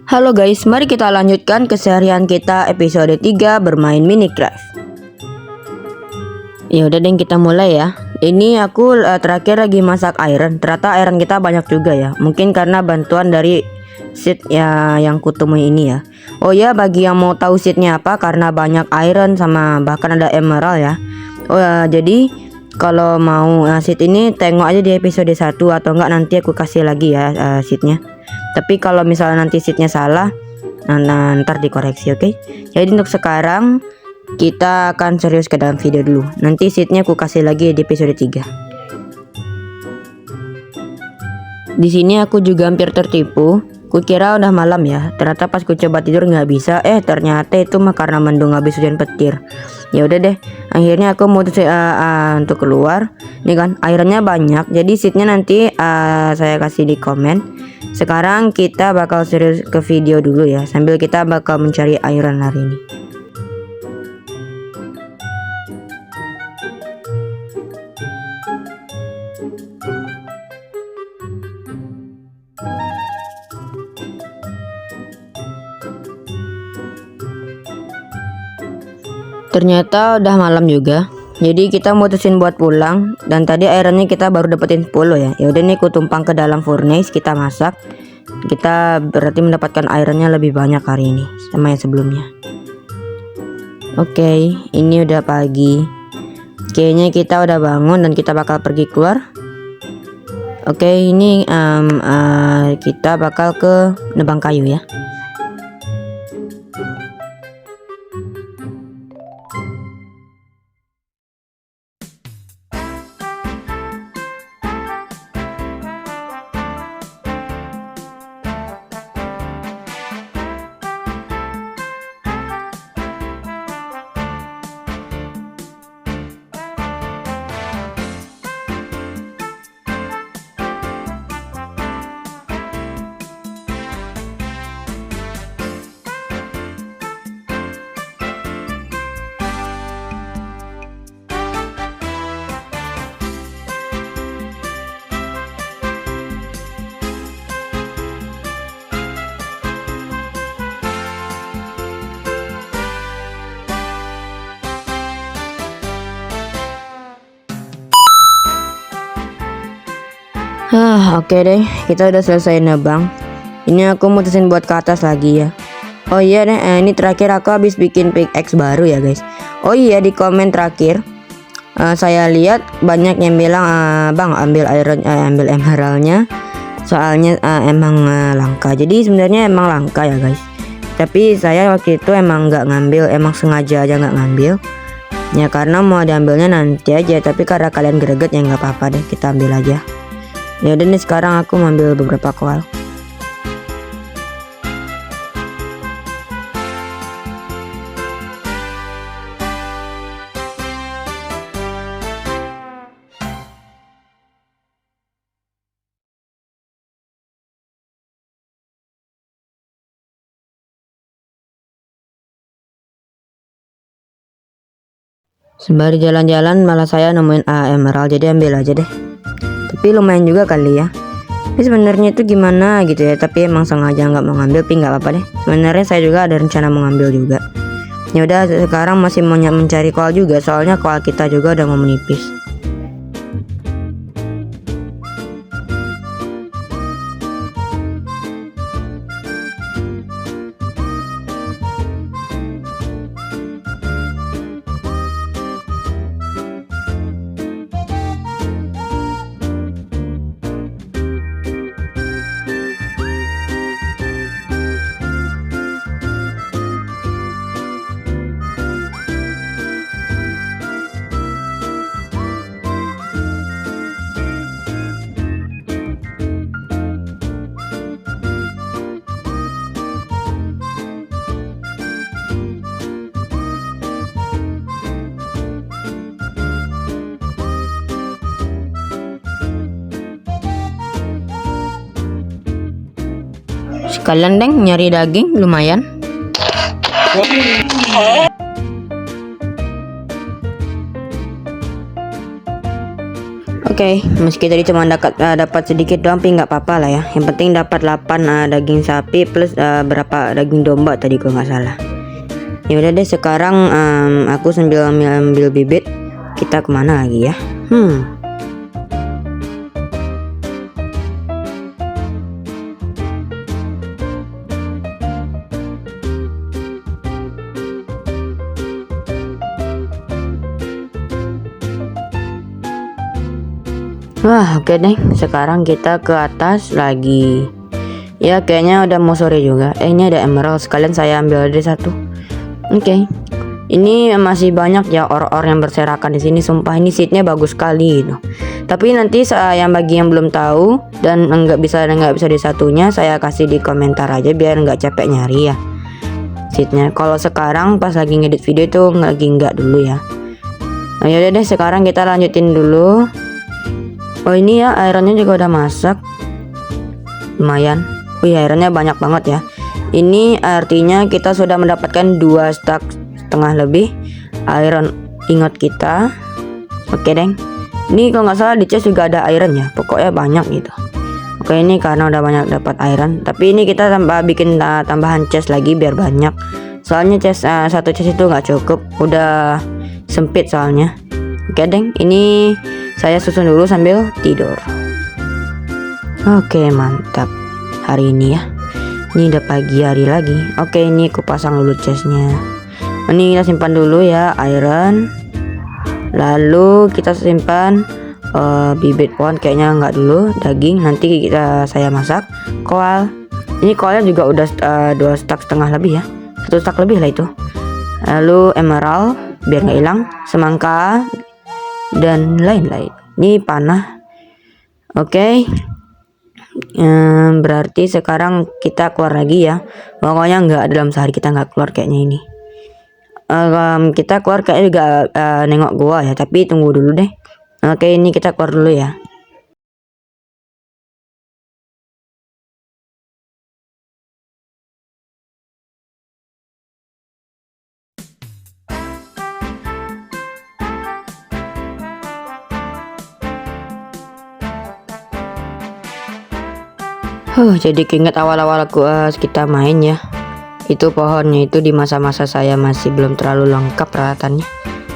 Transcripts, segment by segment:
Halo guys, mari kita lanjutkan keseharian kita episode 3 bermain Minecraft. Ya udah deh, kita mulai ya. Ini aku terakhir lagi masak iron. Ternyata iron kita banyak juga ya. Mungkin karena bantuan dari seed ya yang kutemui ini ya. Oh ya, bagi yang mau tahu seednya apa, karena banyak iron sama bahkan ada emerald ya. Oh ya, jadi kalau mau seed ini tengok aja di episode 1 atau enggak nanti aku kasih lagi ya seednya. Tapi kalau misalnya nanti seatnya salah, ntar dikoreksi, oke? Jadi untuk sekarang kita akan serius ke dalam video dulu. Nanti seatnya aku kasih lagi di episode 3. Di sini aku juga hampir tertipu. Kukira udah malam ya. Ternyata pas ku coba tidur nggak bisa. Ternyata itu mah karena mendung habis hujan petir. Ya udah deh. Akhirnya aku mutus untuk keluar. Ini kan ironnya banyak. Jadi seatnya nanti saya kasih di komen. Sekarang kita bakal serius ke video dulu ya, sambil kita bakal mencari iron hari ini. Ternyata udah malam juga. Jadi kita mutusin buat pulang, dan tadi ironnya kita baru dapetin 10 ya. Ya udah nih, aku tumpang ke dalam furnace, kita masak. Kita berarti mendapatkan ironnya lebih banyak hari ini sama yang sebelumnya. Oke, ini udah pagi. Kayaknya kita udah bangun dan kita bakal pergi keluar. Oke, ini kita bakal ke nebang kayu ya. Oke deh, kita udah selesai nebang. Ini aku mutusin buat ke atas lagi ya. Oh iya deh, ini terakhir aku habis bikin pickaxe baru ya guys. Oh iya, di komen terakhir saya lihat banyak yang bilang bang ambil iron, ambil emeraldnya, soalnya emang langka. Jadi sebenarnya emang langka ya guys. Tapi saya waktu itu emang nggak ngambil, emang sengaja aja nggak ngambil. Ya karena mau diambilnya nanti aja. Tapi karena kalian greget ya nggak apa-apa deh, kita ambil aja. Ya udah nih, sekarang aku ambil beberapa koal. Sembari jalan-jalan malah saya nemuin emerald, jadi ambil aja deh. Tapi lumayan juga kali ya. Tapi sebenarnya itu gimana gitu ya, tapi emang sengaja nggak mau ngambil, tapi nggak apa-apa deh. Sebenarnya saya juga ada rencana mau ngambil juga. Ya udah, sekarang masih mau mencari koal juga, soalnya koal kita juga udah mau menipis. Sekalian deng nyari daging lumayan. Oke, meski tadi cuma dapat sedikit doang, tapi nggak apa-apa lah ya. Yang penting dapat 8 daging sapi plus berapa daging domba tadi kalau nggak salah. Ya udah deh, sekarang aku sambil ambil bibit. Kita kemana lagi ya? Wah, oke deh. Sekarang kita ke atas lagi. Ya, kayaknya udah mau sore juga. Ini ada emerald. Sekalian saya ambil aja satu. Oke. Ini masih banyak ya or-or yang berserakan di sini. Sumpah ini seatnya bagus sekali gitu. Tapi nanti yang bagi yang belum tahu dan nggak bisa di satunya, saya kasih di komentar aja biar nggak capek nyari ya seatnya. Kalau sekarang pas lagi ngedit video itu lagi nggak dulu ya. Nah, yaudah deh, sekarang kita lanjutin dulu. Oh ini ya, ironnya juga udah masak. Lumayan. Wih, ironnya banyak banget ya. Ini artinya kita sudah mendapatkan 2 stack setengah lebih iron ingot kita. Oke deng. Ini kalau nggak salah di chest juga ada iron ya. Pokoknya banyak gitu. Oke, ini karena udah banyak dapat iron. Tapi ini kita bikin tambahan chest lagi biar banyak. Soalnya chest satu chest itu nggak cukup. Udah sempit soalnya. Oke deng. Ini saya susun dulu sambil tidur. Oke, mantap. Hari ini ya. Ini udah pagi hari lagi. Oke, ini aku pasang dulu chestnya. Ini kita simpan dulu ya iron. Lalu kita simpan bibit pohon, kayaknya nggak dulu. Daging nanti saya masak. Koal. Ini koalnya juga udah 2 stack setengah lebih ya. 1 stack lebih lah itu. Lalu emerald biar nggak hilang. Semangka dan lain-lain. Ini panah. Oke. Berarti sekarang kita keluar lagi ya. Pokoknya nggak dalam sehari kita nggak keluar kayaknya ini. Kita keluar kayaknya juga nengok gua ya, tapi tunggu dulu deh. Oke, ini kita keluar dulu ya. Jadi keinget awal-awal kita main ya. Itu pohonnya itu di masa-masa saya masih belum terlalu lengkap peralatannya.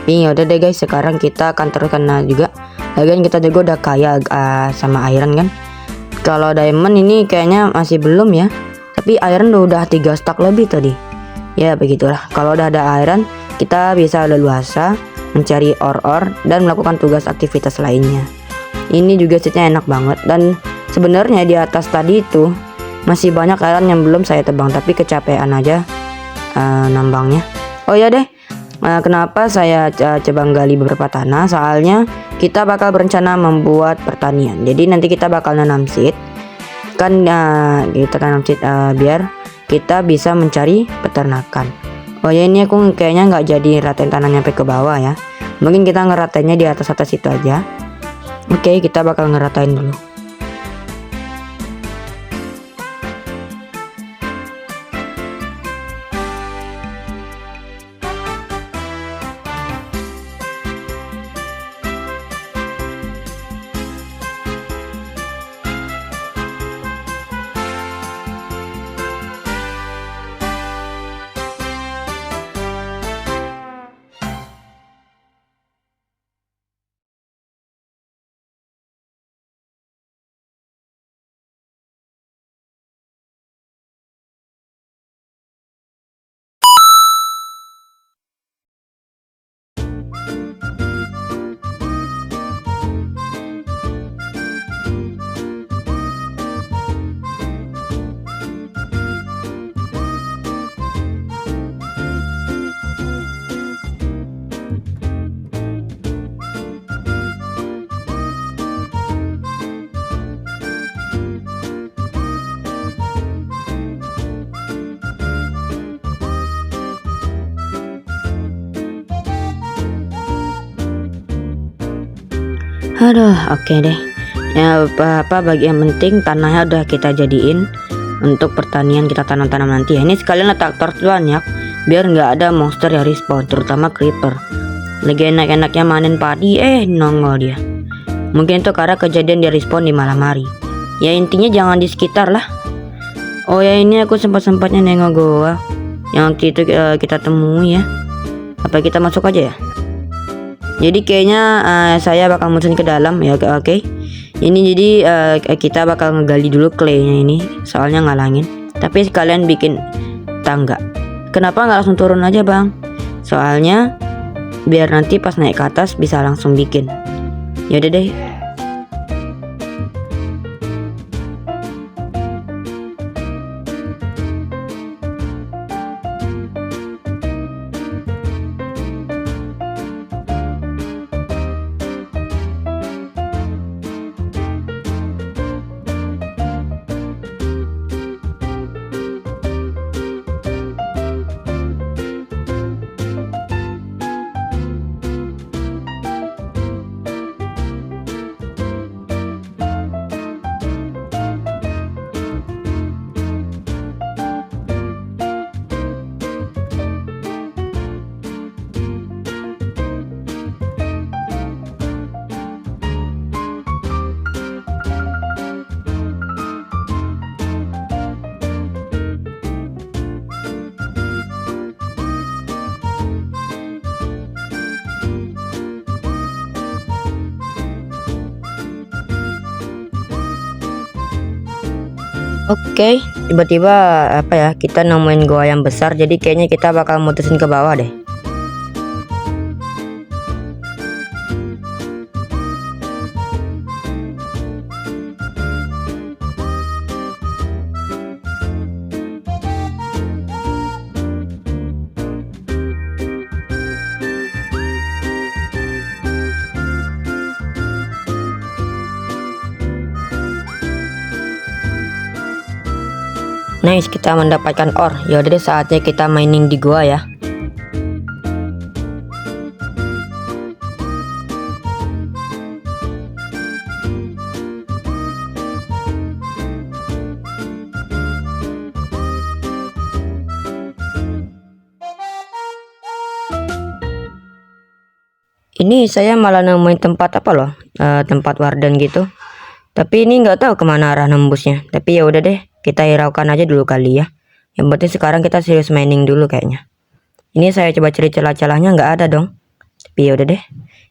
Tapi udah deh guys, sekarang kita akan teruskan juga. Lagian kita juga udah kaya sama iron kan. Kalau diamond ini kayaknya masih belum ya. Tapi iron udah 3 stack lebih tadi. Ya begitulah. Kalau udah ada iron, kita bisa leluasa mencari or-or dan melakukan tugas aktivitas lainnya. Ini juga seatnya enak banget, dan sebenarnya di atas tadi itu masih banyak iron yang belum saya tebang, tapi kecapean aja nambangnya. Oh ya deh, kenapa saya coba gali beberapa tanah? Soalnya kita bakal berencana membuat pertanian. Jadi nanti kita bakal nanam seed kan, kita tanam seed biar kita bisa mencari peternakan. Oh ya, ini aku kayaknya nggak jadi ratain tanahnya sampai ke bawah ya. Mungkin kita ngeratainnya di atas itu aja. Oke, kita bakal ngeratain dulu. Aduh, oke deh. Ya apa bagi yang penting tanahnya udah kita jadiin untuk pertanian, kita tanam-tanam nanti ya. Ini sekalian letak torch banyak biar nggak ada monster yang respawn, terutama creeper. Lagi enak-enaknya manen padi, nongol dia. Mungkin itu karena kejadian dia respon di malam hari. Ya intinya jangan di sekitar lah. Oh ya, ini aku sempat-sempatnya nengok goa yang waktu itu kita temui ya. Apa kita masuk aja ya? Jadi kayaknya saya bakal mutusin ke dalam ya. Oke. Ini jadi kita bakal ngegali dulu claynya ini, soalnya ngalangin. Tapi sekalian bikin tangga. Kenapa nggak langsung turun aja bang? Soalnya biar nanti pas naik ke atas bisa langsung bikin. Yaudah deh. Oke, tiba-tiba apa ya, kita nemuin goa yang besar, jadi kayaknya kita bakal mutusin ke bawah deh. Nice, kita mendapatkan ore. Ya udah deh, saatnya kita mining di goa ya. Ini saya malah nemuin tempat apa loh, tempat warden gitu. Tapi ini nggak tahu kemana arah nembusnya. Tapi ya udah deh, kita hiraukan aja dulu kali ya. Yang penting sekarang kita serius mining dulu kayaknya. Ini saya coba cari celah-celahnya, nggak ada dong. Tapi ya udah deh,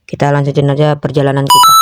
kita lanjutin aja perjalanan kita.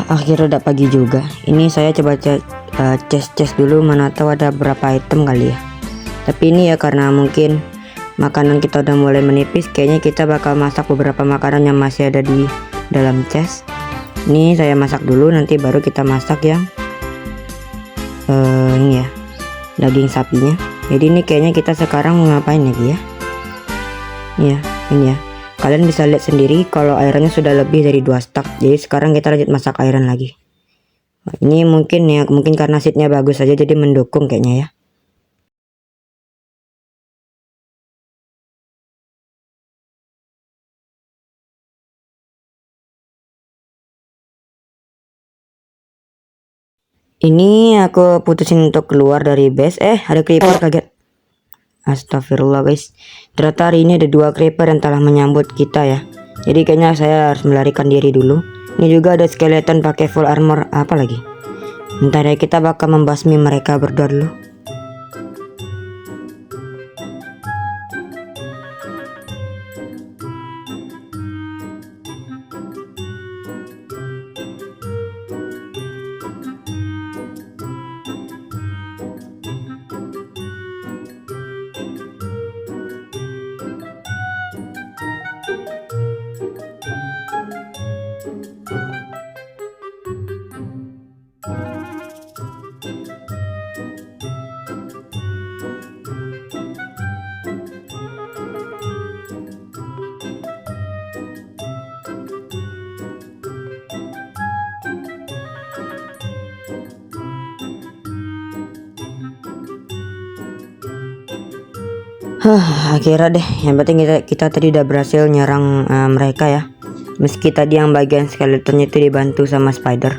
Akhirnya udah pagi juga. Ini saya coba chest dulu, mana tahu ada berapa item kali ya. Tapi ini ya karena mungkin makanan kita udah mulai menipis, kayaknya kita bakal masak beberapa makanan yang masih ada di dalam chest. Ini saya masak dulu, nanti baru kita masak yang ini ya, daging sapinya. Jadi ini kayaknya kita sekarang mau ngapain lagi ya? Iya, ini ya. Kalian bisa lihat sendiri kalau ironnya sudah lebih dari 2 stack. Jadi sekarang kita lanjut masak iron lagi. Ini mungkin ya, mungkin karena seednya bagus saja jadi mendukung kayaknya ya. Ini aku putusin untuk keluar dari base. Ada creeper, kaget. Astagfirullah guys. Ternyata hari ini ada 2 creeper yang telah menyambut kita ya. Jadi kayaknya saya harus melarikan diri dulu. Ini juga ada skeleton pakai full armor. Apa lagi? Ntar ya, kita bakal membasmi mereka berdua dulu. Akhirnya deh, yang penting kita tadi udah berhasil nyerang mereka ya. Meski tadi yang bagian skeletonnya itu dibantu sama spider.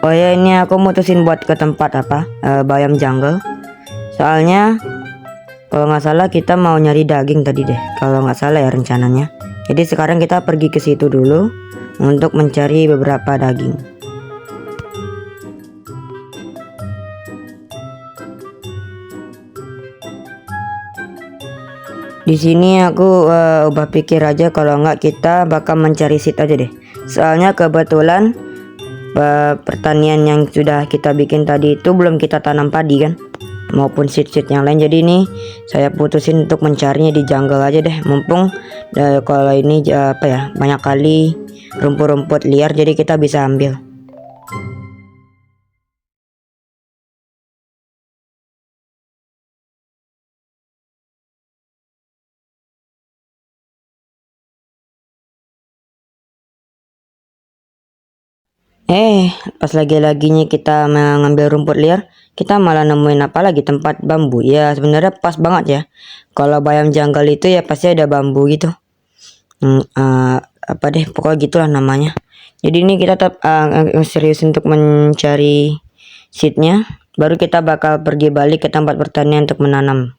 Oh ya, ini aku mutusin buat ke tempat apa, Bayam Jungle. Soalnya kalau nggak salah kita mau nyari daging tadi deh, kalau nggak salah ya rencananya. Jadi sekarang kita pergi ke situ dulu untuk mencari beberapa daging. Di sini aku ubah pikir aja, kalau nggak kita bakal mencari seed aja deh. Soalnya kebetulan pertanian yang sudah kita bikin tadi itu belum kita tanam padi kan, maupun seed-seed yang lain. Jadi ini saya putusin untuk mencarinya di jungle aja deh. Mumpung kalau ini apa ya, banyak kali rumput-rumput liar, jadi kita bisa ambil. Pas lagi-laginya kita mengambil rumput liar, kita malah nemuin apa lagi, tempat bambu. Ya sebenarnya pas banget ya. Kalau bayam jungle itu ya pasti ada bambu gitu. Apa deh, pokoknya gitulah namanya. Jadi ini kita tetap serius untuk mencari seednya. Baru kita bakal pergi balik ke tempat pertanian untuk menanam.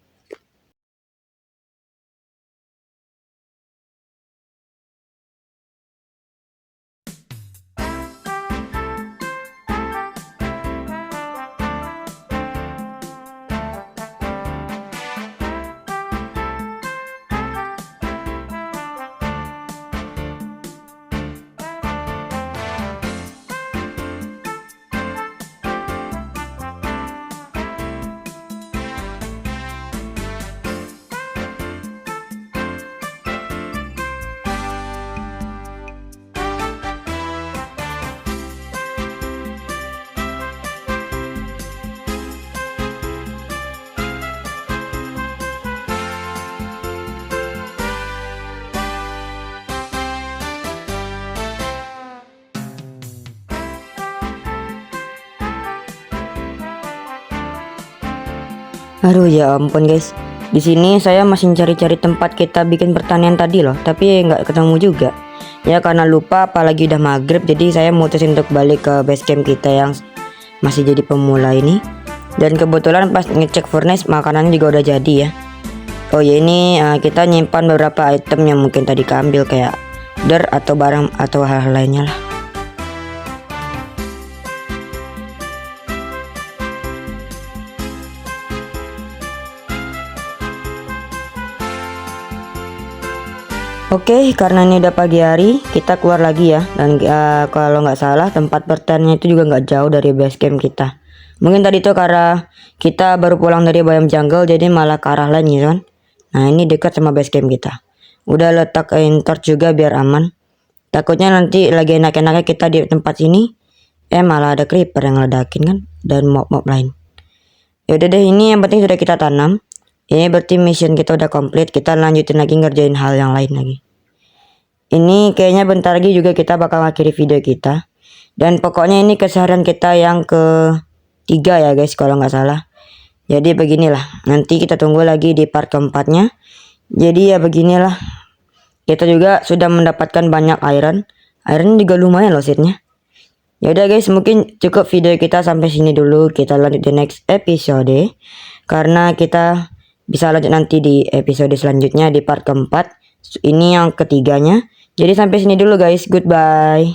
Aduh ya ampun guys, di sini saya masih cari-cari tempat kita bikin pertanian tadi loh, tapi nggak ketemu juga. Ya karena lupa, apalagi udah maghrib, jadi saya mutusin untuk balik ke base camp kita yang masih jadi pemula ini. Dan kebetulan pas ngecek furnace, makanannya juga udah jadi ya. Oh ya, ini kita nyimpan beberapa item yang mungkin tadi keambil, kayak dirt atau barang atau hal-hal lainnya lah. Oke, karena ini udah pagi hari, kita keluar lagi ya. Dan kalau nggak salah tempat pertanian itu juga nggak jauh dari base camp kita. Mungkin tadi tuh karena kita baru pulang dari Bayam Jungle, jadi malah ke arah lain gitu kan. Nah ini dekat sama base camp kita. Udah letak torch juga biar aman. Takutnya nanti lagi enak-enaknya kita di tempat sini, malah ada creeper yang ledakin kan, dan mob-mob lain. Yaudah deh, ini yang penting sudah kita tanam. Ini berarti mission kita udah komplit. Kita lanjutin lagi ngerjain hal yang lain lagi. Ini kayaknya bentar lagi juga kita bakal akhiri video kita. Dan pokoknya ini keseharian kita yang ketiga ya guys, kalau nggak salah. Jadi beginilah, nanti kita tunggu lagi di part keempatnya. Jadi ya beginilah, kita juga sudah mendapatkan banyak iron. Iron juga lumayan loh seatnya. Yaudah guys, mungkin cukup video kita sampai sini dulu. Kita lanjut di next episode, karena kita bisa lanjut nanti di episode selanjutnya di part keempat. Ini yang ketiganya. Jadi sampai sini dulu guys, goodbye.